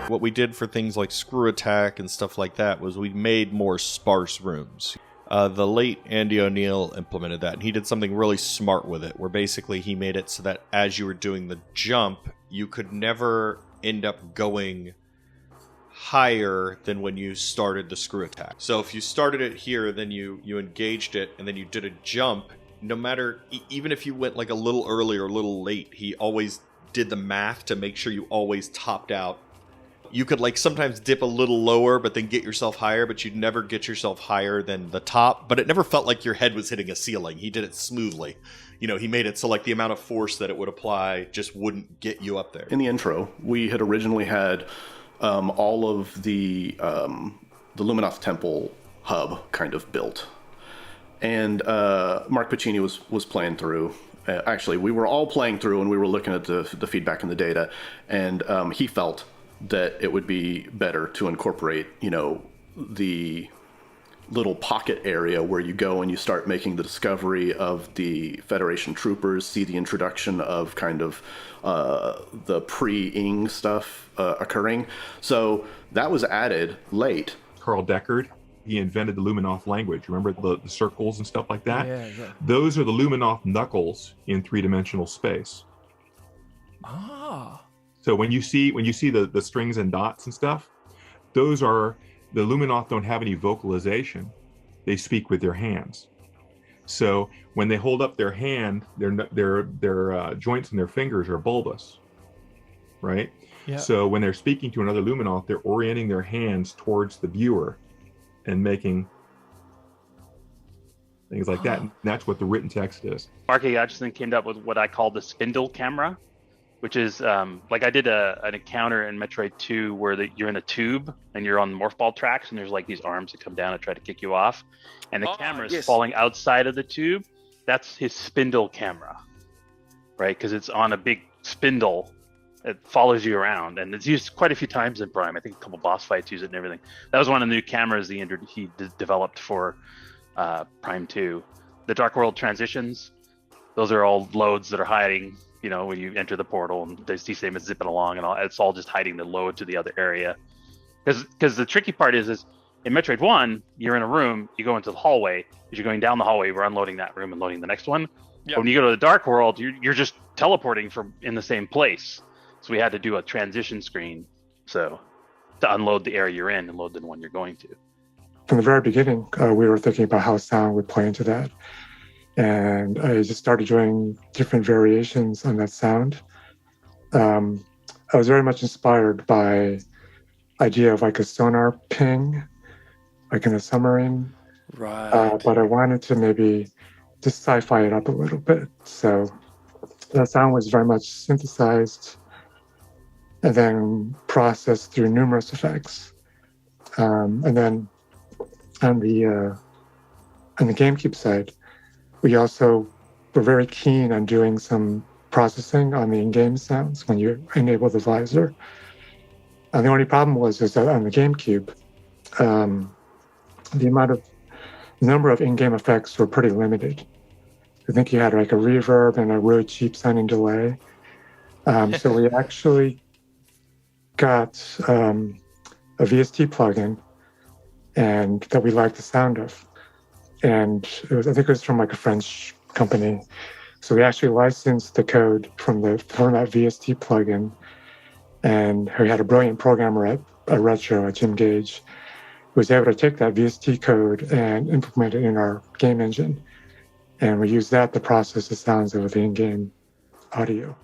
What we did for things like Screw Attack and stuff like that was we made more sparse rooms. The late Andy O'Neill implemented that, and he did something really smart with it, where basically he made it so that as you were doing the jump, you could never end up going higher than when you started the Screw Attack. So if you started it here, then you engaged it, and then you did a jump, no matter, even if you went like a little early or a little late, he always did the math to make sure you always topped out. You could like sometimes dip a little lower, but then get yourself higher, but you'd never get yourself higher than the top. But it never felt like your head was hitting a ceiling. He did it smoothly. You know, he made it so like the amount of force that it would apply just wouldn't get you up there. In the intro, we had originally had all of the Luminoth Temple hub kind of built. And Mark Pacini was playing through. Actually, we were all playing through, and we were looking at the feedback and the data, and he felt that it would be better to incorporate, you know, the little pocket area where you go and you start making the discovery of the Federation troopers, see the introduction of kind of the pre-Ing stuff occurring. So that was added late. Carl Deckard, he invented the Luminoth language. Remember the circles and stuff like that? Yeah. Those are the Luminoth knuckles in three-dimensional space. Ah. So when you see the strings and dots and stuff, those are, the Luminoth don't have any vocalization. They speak with their hands. So when they hold up their hand, their joints in their fingers are bulbous, right? Yeah. So when they're speaking to another Luminoth, they're orienting their hands towards the viewer and making things like that. And that's what the written text is. Marky Atchison came up with what I call the Spindle Camera, which is like I did an encounter in Metroid 2 where you're in a tube and you're on morph ball tracks, and there's like these arms that come down and try to kick you off, and the camera is falling outside of the tube. That's his spindle camera, right? Because it's on a big spindle. It follows you around, and it's used quite a few times in Prime. I think a couple boss fights use it and everything. That was one of the new cameras he developed for Prime 2. The Dark World transitions, those are all loads that are hiding, you know, when you enter the portal, and they see Samus zipping along, and all, it's all just hiding the load to the other area. Because the tricky part is in Metroid 1, you're in a room, you go into the hallway. As you're going down the hallway, we're unloading that room and loading the next one. Yep. But when you go to the Dark World, you're just teleporting from in the same place. So we had to do a transition screen, so to unload the area you're in and load the one you're going to. From the very beginning, we were thinking about how sound would play into that. And I just started doing different variations on that sound. I was very much inspired by idea of like a sonar ping, like in a submarine. Right. But I wanted to maybe just sci-fi it up a little bit. So that sound was very much synthesized and then processed through numerous effects. And then on the GameCube side, we also were very keen on doing some processing on the in-game sounds when you enable the visor. And the only problem was that on the GameCube, the number of in-game effects were pretty limited. I think you had like a reverb and a really cheap sounding delay. So we actually got a VST plugin and that we liked the sound of. And I think it was from like a French company. So we actually licensed the code from that VST plugin. And we had a brilliant programmer at Retro, Jim Gage, who was able to take that VST code and implement it in our game engine. And we used that to process the sounds of the in-game audio.